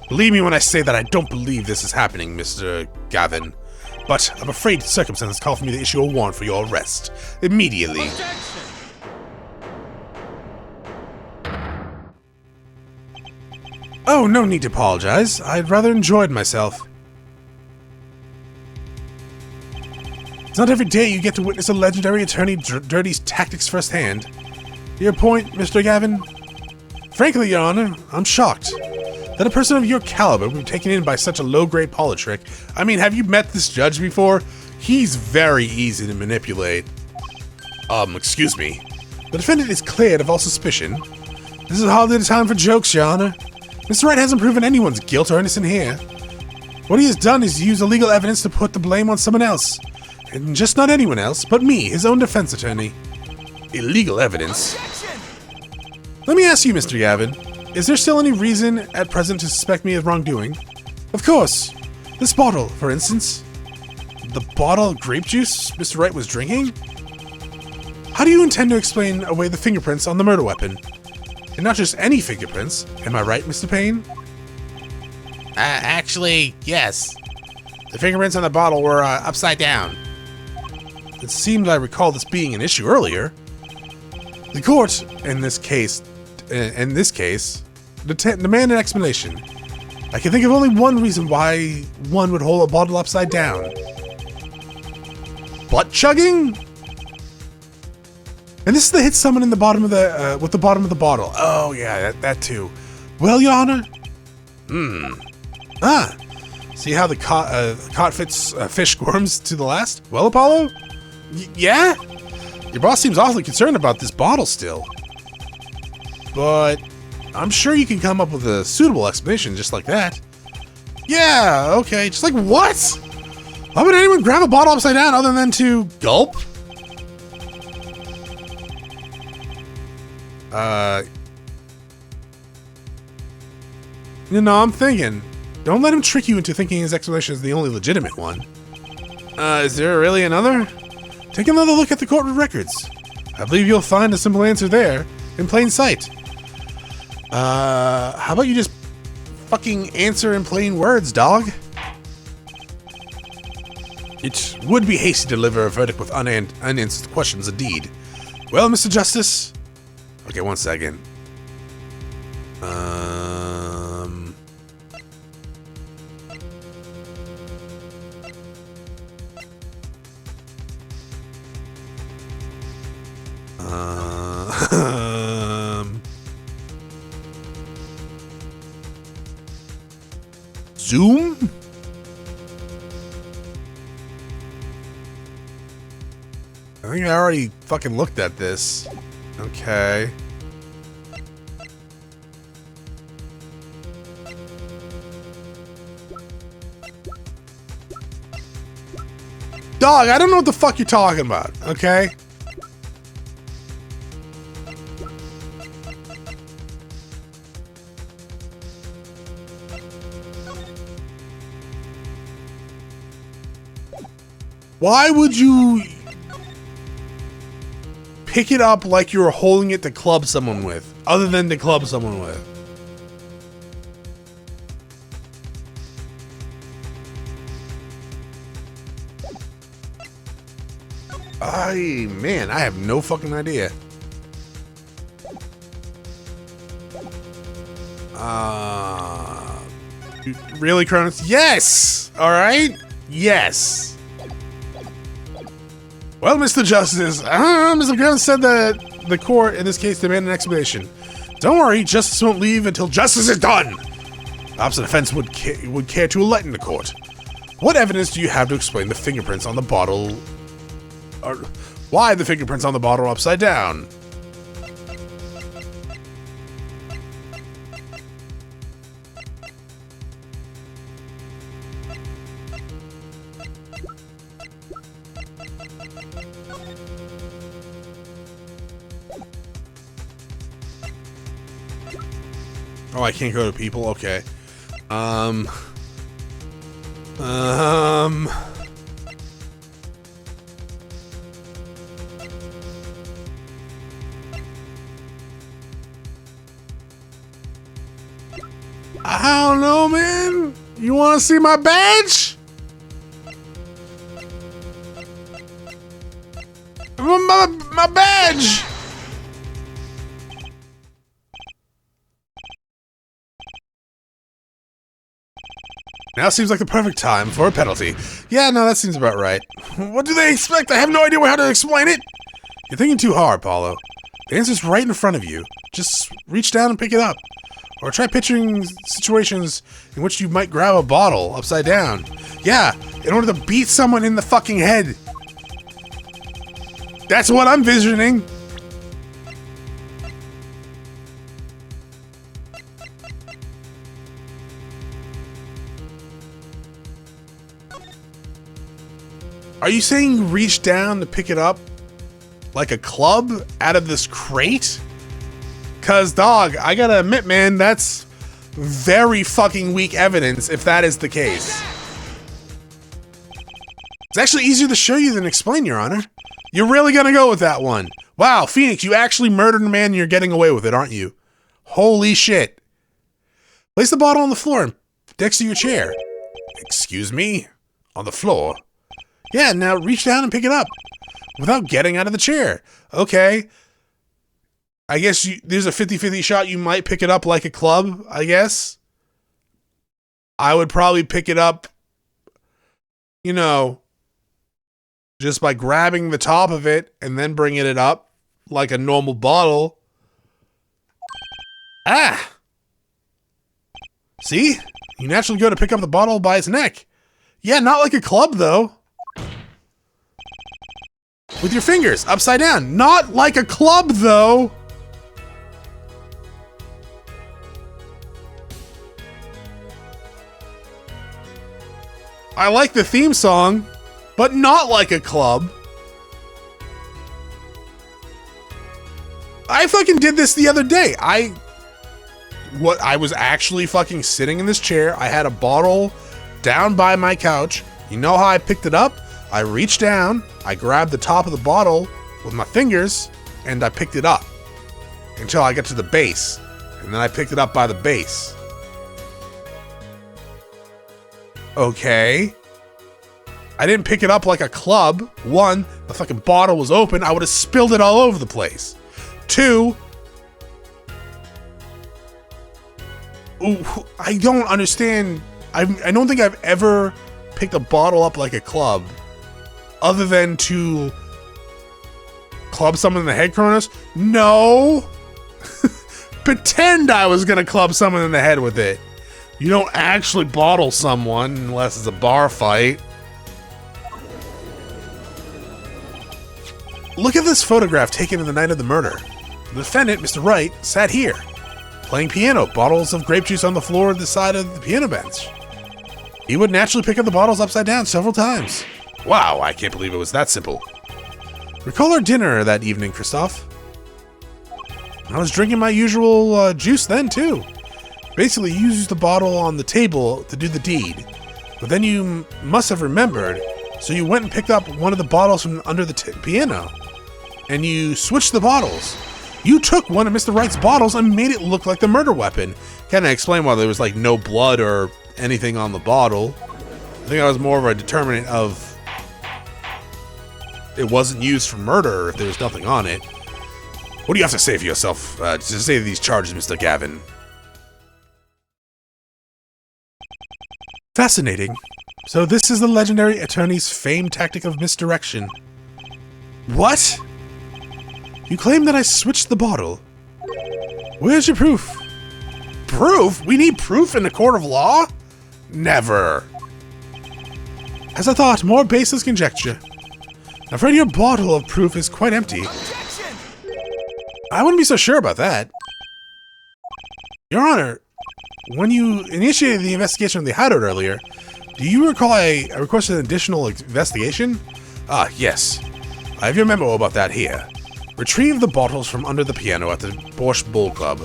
Believe me when I say that I don't believe this is happening, Mr. Gavin. But I'm afraid circumstances call for me to issue a warrant for your arrest. Immediately. Objection! Oh, no need to apologize. I'd rather enjoyed myself. It's not every day you get to witness a legendary attorney dirty's tactics firsthand. Your point, Mr. Gavin? Frankly, Your Honor, I'm shocked that a person of your caliber would be taken in by such a low-grade politrick. I mean, have you met this judge before? He's very easy to manipulate. Excuse me. The defendant is cleared of all suspicion. This is hardly the time for jokes, Your Honor. Mr. Wright hasn't proven anyone's guilt or innocence here. What he has done is use illegal evidence to put the blame on someone else. And just not anyone else, but me, his own defense attorney. Illegal evidence? Objection! Let me ask you, Mr. Gavin, is there still any reason at present to suspect me of wrongdoing? Of course. This bottle, for instance. The bottle of grape juice Mr. Wright was drinking? How do you intend to explain away the fingerprints on the murder weapon? And not just any fingerprints, am I right, Mr. Payne? Actually, yes. The fingerprints on the bottle were upside down. It seemed I recall this being an issue earlier. The court, in this case, demand an explanation. I can think of only one reason why one would hold a bottle upside down. Butt chugging? And this is the hit someone in the bottom of the with the bottom of the bottle. Oh yeah, that too. Well, Your Honor. See how the cot fits fish squirms to the last? Well, Apollo? Yeah? Your boss seems awfully concerned about this bottle still. But I'm sure you can come up with a suitable explanation just like that. Yeah, okay, just like what? Why would anyone grab a bottle upside down other than to gulp? I'm thinking. Don't let him trick you into thinking his explanation is the only legitimate one. Is there really another? Take another look at the court records. I believe you'll find a simple answer there, in plain sight. How about you just fucking answer in plain words, dog? It would be hasty to deliver a verdict with unanswered questions, indeed. Well, Mr. Justice... Okay, one second. Zoom? I think I already fucking looked at this. Okay. Dog, I don't know what the fuck you're talking about, okay? Why would you pick it up like you were holding it to club someone with, other than to club someone with? Man, I have no fucking idea. Really, Chronos? Yes! Alright? Yes. Well, Mr. Justice, Mr. Gavin said that the court, in this case, demanded an explanation. Don't worry, justice won't leave until justice is done. The opposite defense would care to enlighten the court. What evidence do you have to explain the fingerprints on the bottle, or why the fingerprints on the bottle are upside down? Oh, I can't go to people? Okay. I don't know, man. You want to see my badge? My badge! Now seems like the perfect time for a penalty. Yeah, no, that seems about right. What do they expect? I have no idea how to explain it. You're thinking too hard, Paulo. The answer's right in front of you. Just reach down and pick it up. Or try picturing situations in which you might grab a bottle upside down. Yeah, in order to beat someone in the fucking head. That's what I'm visioning. Are you saying reach down to pick it up like a club out of this crate? Cause dog, I gotta admit, man, that's very fucking weak evidence if that is the case. It's actually easier to show you than explain, Your Honor. You're really gonna go with that one. Wow, Phoenix, you actually murdered a man and you're getting away with it, aren't you? Holy shit. Place the bottle on the floor next to your chair. Excuse me? On the floor? Yeah, now reach down and pick it up without getting out of the chair. Okay. I guess there's a 50-50 shot you might pick it up like a club, I guess. I would probably pick it up, you know, just by grabbing the top of it and then bringing it up like a normal bottle. Ah! See? You naturally go to pick up the bottle by its neck. Yeah, not like a club, though. With your fingers, upside down. Not like a club, though. I like the theme song, but not like a club. I fucking did this the other day. I was actually fucking sitting in this chair. I had a bottle down by my couch. You know how I picked it up? I reached down, I grabbed the top of the bottle with my fingers, and I picked it up until I got to the base. And then I picked it up by the base. Okay. I didn't pick it up like a club. One, the fucking bottle was open. I would have spilled it all over the place. Two, I don't understand. I don't think I've ever picked a bottle up like a club other than to club someone in the head, Chronos. No. Pretend I was going to club someone in the head with it. You don't actually bottle someone unless it's a bar fight. Look at this photograph taken in the night of the murder. The defendant, Mr. Wright, sat here, playing piano, bottles of grape juice on the floor at the side of the piano bench. He would naturally pick up the bottles upside down several times. Wow, I can't believe it was that simple. Recall our dinner that evening, Christoph. I was drinking my usual juice then, too. Basically, you used the bottle on the table to do the deed. But then you must have remembered, so you went and picked up one of the bottles from under the piano. And you switched the bottles. You took one of Mr. Wright's bottles and made it look like the murder weapon. Kinda explain why there was like no blood or anything on the bottle. I think that was more of a determinant of it wasn't used for murder if there was nothing on it. What do you have to say for yourself to say these charges, Mr. Gavin? Fascinating. So this is the legendary attorney's famed tactic of misdirection. What? You claim that I switched the bottle. Where's your proof? Proof? We need proof in a court of law? Never. As I thought, more baseless conjecture. I'm afraid your bottle of proof is quite empty. Objection! I wouldn't be so sure about that. Your Honor, when you initiated the investigation of the hideout earlier, do you recall I requested an additional investigation? Ah, yes. I have your memo about that here. Retrieve the bottles from under the piano at the Borscht Bull Club.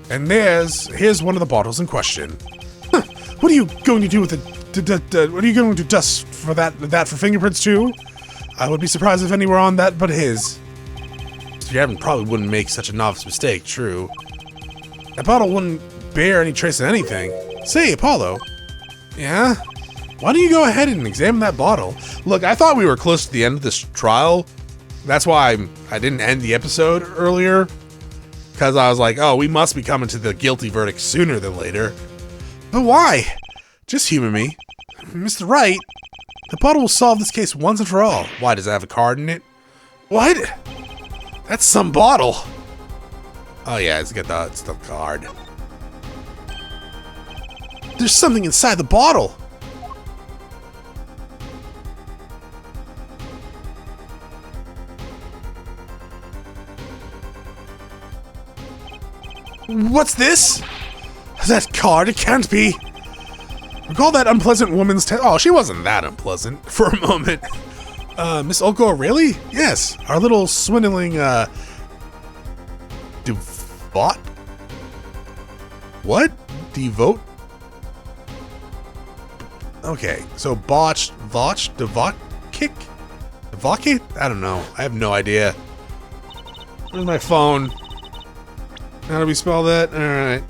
And here's one of the bottles in question. Huh, what are you going to do with it? What are you going to dust for that for fingerprints too? I would be surprised if any were on that but his. Mr. Gavin probably wouldn't make such a novice mistake, true. That bottle wouldn't bear any trace of anything. Say, Apollo. Yeah? Why don't you go ahead and examine that bottle? Look, I thought we were close to the end of this trial. That's why I didn't end the episode earlier. Because I was like, oh, we must be coming to the guilty verdict sooner than later. But why? Just humor me. Mr. Wright, the bottle will solve this case once and for all. Why, does it have a card in it? What? That's some bottle. Oh yeah, it's the card. There's something inside the bottle. What's this? That card, it can't be. Recall that unpleasant woman's oh, she wasn't that unpleasant for a moment. Miss Oko, really? Yes, our little swindling, devote? What? Devote? Okay, so botched, devot kick? Devocate? I don't know. I have no idea. Where's my phone? How do we spell that? Alright.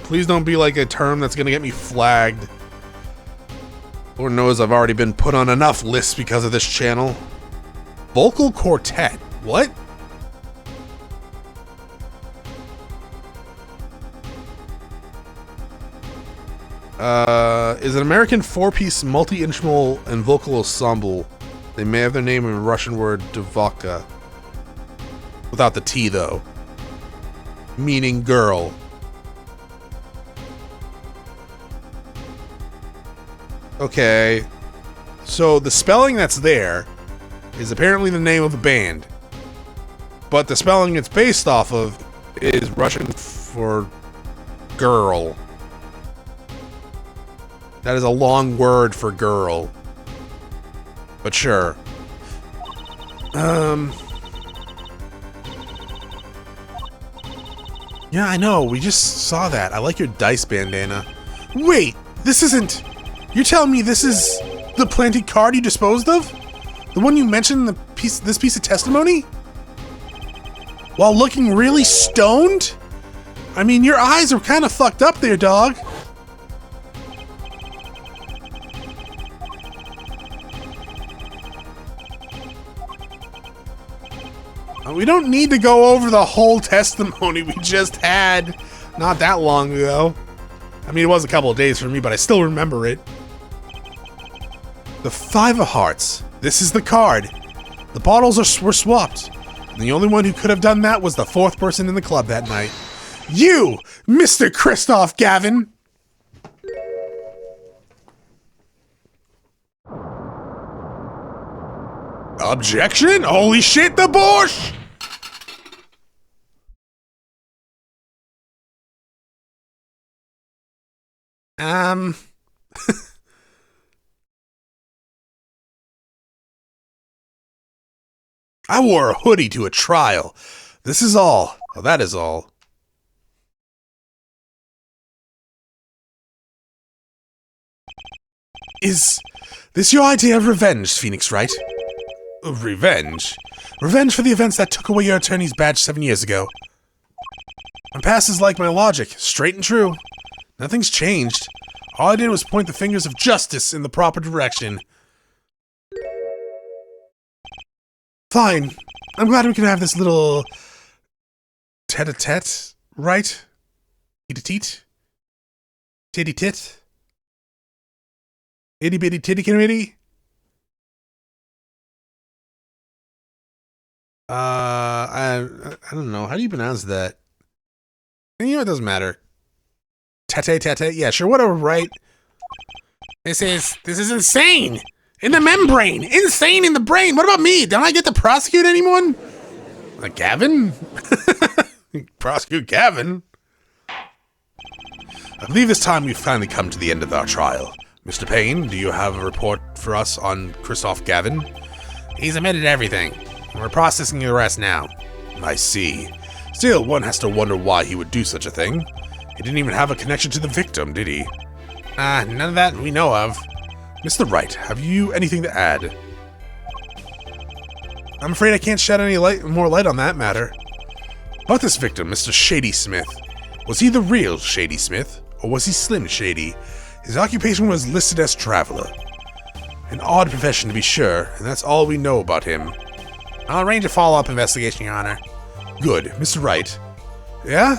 Please don't be like a term that's gonna get me flagged. Lord knows I've already been put on enough lists because of this channel. Vocal quartet. What? Is an American four-piece multi-instrumental and vocal ensemble. They may have their name in a Russian word Devaka. Without the T though. Meaning girl. Okay. So the spelling that's there is apparently the name of the band. But the spelling it's based off of is Russian for girl. That is a long word for girl. But sure. Yeah, I know. We just saw that. I like your dice bandana. Wait, this isn't... You're telling me this is the planted card you disposed of? The one you mentioned in this piece of testimony? While looking really stoned? I mean, your eyes are kind of fucked up there, dog. We don't need to go over the whole testimony we just had not that long ago. I mean, it was a couple of days for me, but I still remember it. The Five of Hearts. This is the card. The bottles were swapped. And the only one who could have done that was the fourth person in the club that night. You, Mr. Christoph Gavin! Objection? Holy shit, the Borscht! I wore a hoodie to a trial. This is all. Well, that is all. Is this your idea of revenge, Phoenix Wright? Revenge? Revenge for the events that took away your attorney's badge 7 years ago. My past is like my logic, straight and true. Nothing's changed. All I did was point the fingers of justice in the proper direction. Fine. I'm glad we can have this little... tete-a-tete, right? Tete-a-tete? Titty-tit? Itty-bitty titty committee? I don't know. How do you pronounce that? You know, it doesn't matter. Tete-tete? Yeah, sure, whatever, right? This is insane! In the membrane! Insane in the brain! What about me? Don't I get to prosecute anyone? Gavin? Prosecute Gavin? I believe this time we've finally come to the end of our trial. Mr. Payne, do you have a report for us on Christoph Gavin? He's admitted everything. We're processing the rest now. I see. Still, one has to wonder why he would do such a thing. He didn't even have a connection to the victim, did he? None of that we know of. Mr. Wright, have you anything to add? I'm afraid I can't shed any more light on that matter. About this victim, Mr. Shady Smith. Was he the real Shady Smith, or was he Slim Shady? His occupation was listed as traveler. An odd profession to be sure, and that's all we know about him. I'll arrange a follow-up investigation, Your Honor. Good. Mr. Wright. Yeah?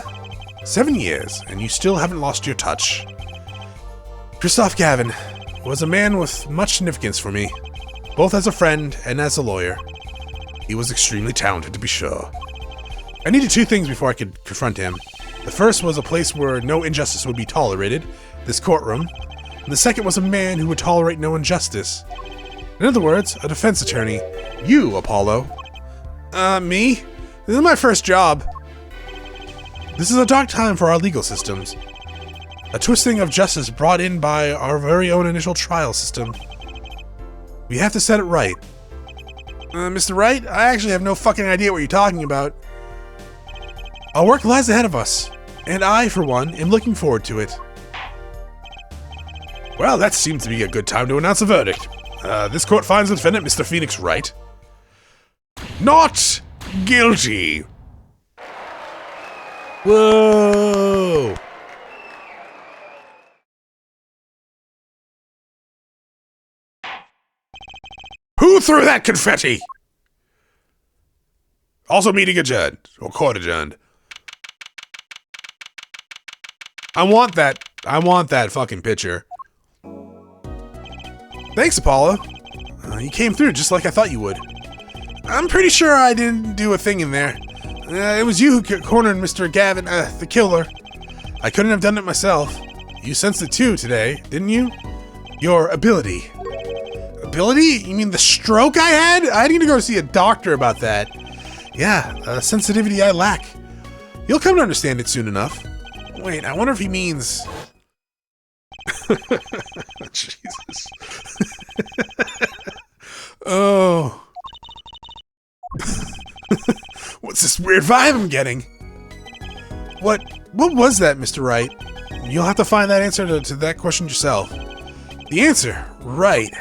7 years, and you still haven't lost your touch. Christoph Gavin was a man with much significance for me, both as a friend and as a lawyer. He was extremely talented, to be sure. I needed 2 things before I could confront him. The first was a place where no injustice would be tolerated, this courtroom, and the second was a man who would tolerate no injustice. In other words, a defense attorney. You, Apollo. Me? This is my first job. This is a dark time for our legal systems. A twisting of justice brought in by our very own initial trial system. We have to set it right. Mr. Wright, I actually have no fucking idea what you're talking about. Our work lies ahead of us, and I, for one, am looking forward to it. Well, that seems to be a good time to announce a verdict. This court finds the defendant, Mr. Phoenix Wright, not guilty. Whoa! Who threw that confetti? Also meeting adjourned, or court adjourned. I want that fucking picture. Thanks, Apollo. You came through just like I thought you would. I'm pretty sure I didn't do a thing in there. It was you who cornered Mr. Gavin, the killer. I couldn't have done it myself. You sensed it too today, didn't you? Your ability. Ability? You mean the stroke I had? I need to go see a doctor about that. Yeah, a sensitivity I lack. You'll come to understand it soon enough. Wait, I wonder if he means... Jesus. Oh. What's this weird vibe I'm getting? What was that, Mr. Wright? You'll have to find that answer to that question yourself. The answer? Right.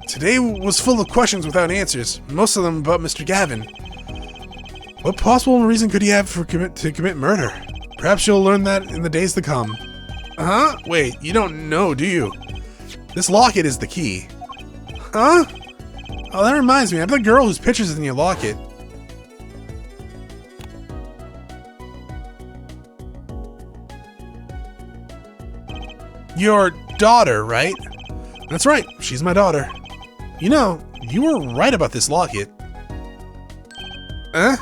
Today was full of questions without answers, most of them about Mr. Gavin. What possible reason could he have to commit murder? Perhaps you'll learn that in the days to come. Huh? Wait, you don't know, do you? This locket is the key. Huh? Oh, that reminds me, I'm the girl whose picture's in your locket. Your daughter, right? That's right, she's my daughter. You know, you were right about this locket. Huh?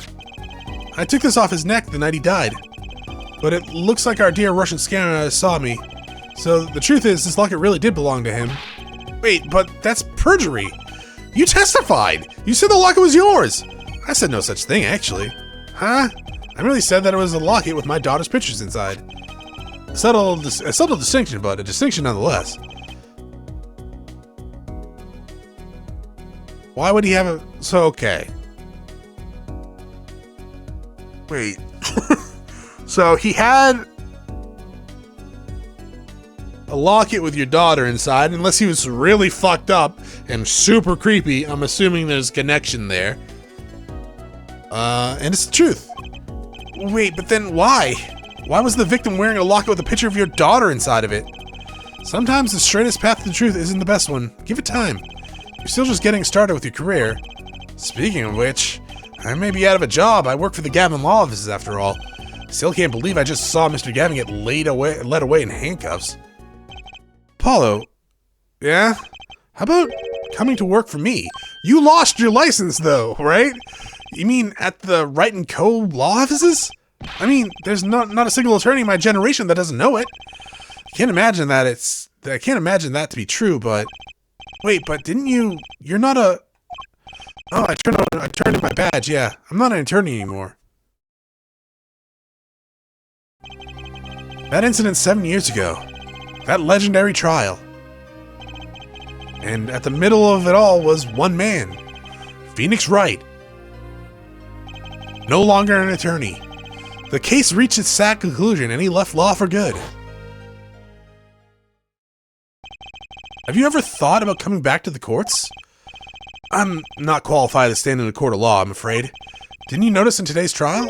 I took this off his neck the night he died. But it looks like our dear Russian scanner saw me. So the truth is, this locket really did belong to him. Wait, but that's perjury. You testified! You said the locket was yours! I said no such thing, actually. Huh? I merely said that it was a locket with my daughter's pictures inside. A subtle distinction, but a distinction nonetheless. Why would he have a... So, okay. Wait. So he had a locket with your daughter inside, unless he was really fucked up and super creepy. I'm assuming there's a connection there. And it's the truth. Wait, but then why? Why was the victim wearing a locket with a picture of your daughter inside of it? Sometimes the straightest path to the truth isn't the best one. Give it time. You're still just getting started with your career. Speaking of which, I may be out of a job. I work for the Gavin Law Offices after all. Still can't believe I just saw Mr. Gavin get led away in handcuffs. Apollo, yeah? How about coming to work for me? You lost your license though, right? You mean at the Wright & Co. Law Offices? I mean, there's not a single attorney in my generation that doesn't know it. I can't imagine that to be true, but... Wait, but didn't you... You're not a... Oh, I turned in my badge, yeah. I'm not an attorney anymore. That incident 7 years ago. That legendary trial. And at the middle of it all was one man. Phoenix Wright. No longer an attorney. The case reached its sad conclusion and he left law for good. Have you ever thought about coming back to the courts? I'm not qualified to stand in a court of law, I'm afraid. Didn't you notice in today's trial?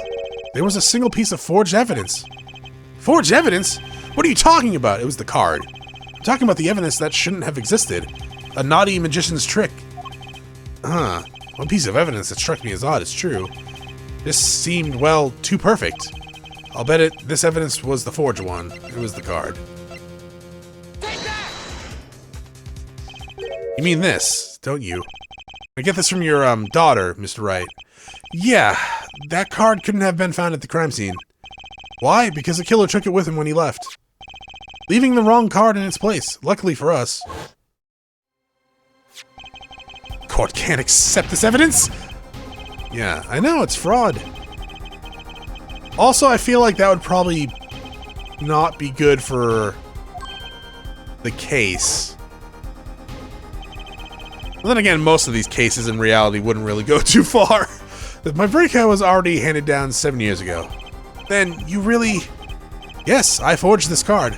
There was a single piece of forged evidence. Forged evidence? What are you talking about? It was the card. I'm talking about the evidence that shouldn't have existed. A naughty magician's trick. One piece of evidence that struck me as odd is true. This seemed, well, too perfect. I'll bet this evidence was the forged one. It was the card. You mean this, don't you? I get this from your, daughter, Mr. Wright. Yeah, that card couldn't have been found at the crime scene. Why? Because the killer took it with him when he left. Leaving the wrong card in its place, luckily for us. Court can't accept this evidence! Yeah, I know, it's fraud. Also, I feel like that would probably not be good for the case. Well, then again, most of these cases in reality wouldn't really go too far. My breakout was already handed down 7 years ago. Then, you really... Yes, I forged this card.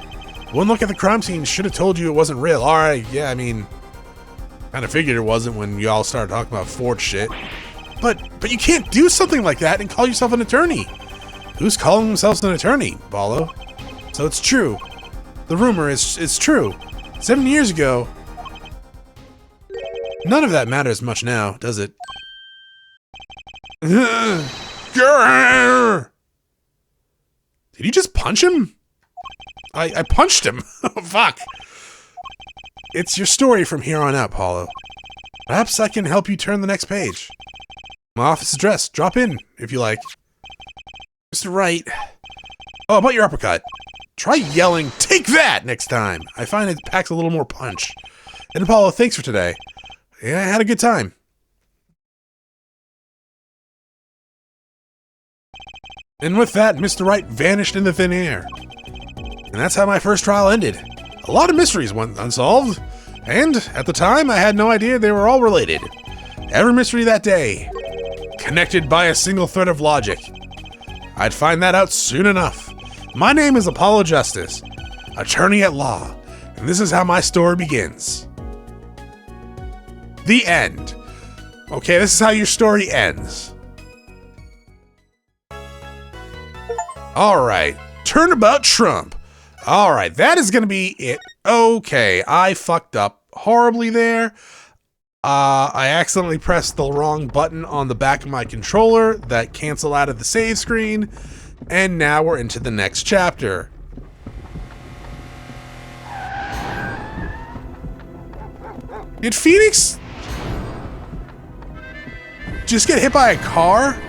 One look at the crime scene should have told you it wasn't real. Alright, yeah, I mean... Kinda figured it wasn't when you all started talking about forged shit. But you can't do something like that and call yourself an attorney. Who's calling themselves an attorney, Ballo? So it's true. The rumor is true. 7 years ago... None of that matters much now, does it? Did you just punch him? I punched him. Oh, fuck. It's your story from here on out, Paulo. Perhaps I can help you turn the next page. My office address. Drop in, if you like. Mr. Wright. Oh, about your uppercut. Try yelling, "Take that!" next time. I find it packs a little more punch. And Apollo, thanks for today. Yeah, I had a good time. And with that, Mr. Wright vanished into thin air. And that's how my first trial ended. A lot of mysteries went unsolved, and at the time, I had no idea they were all related. Every mystery that day, connected by a single thread of logic. I'd find that out soon enough. My name is Apollo Justice, attorney at law, and this is how my story begins. The end. Okay, this is how your story ends. Alright, turnabout Trump. Alright, that is gonna be it. Okay, I fucked up horribly there. I accidentally pressed the wrong button on the back of my controller that canceled out of the save screen, and now we're into the next chapter. Did Phoenix just get hit by a car?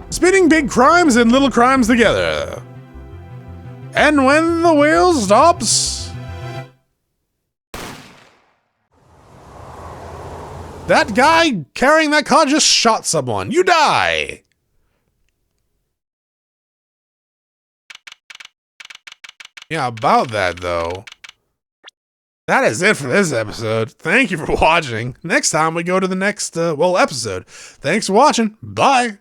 Spinning big crimes and little crimes together. And when the wheel stops, that guy carrying that car just shot someone. You die. Yeah, about that though. That is it for this episode. Thank you for watching. Next time we go to the next, episode. Thanks for watching. Bye.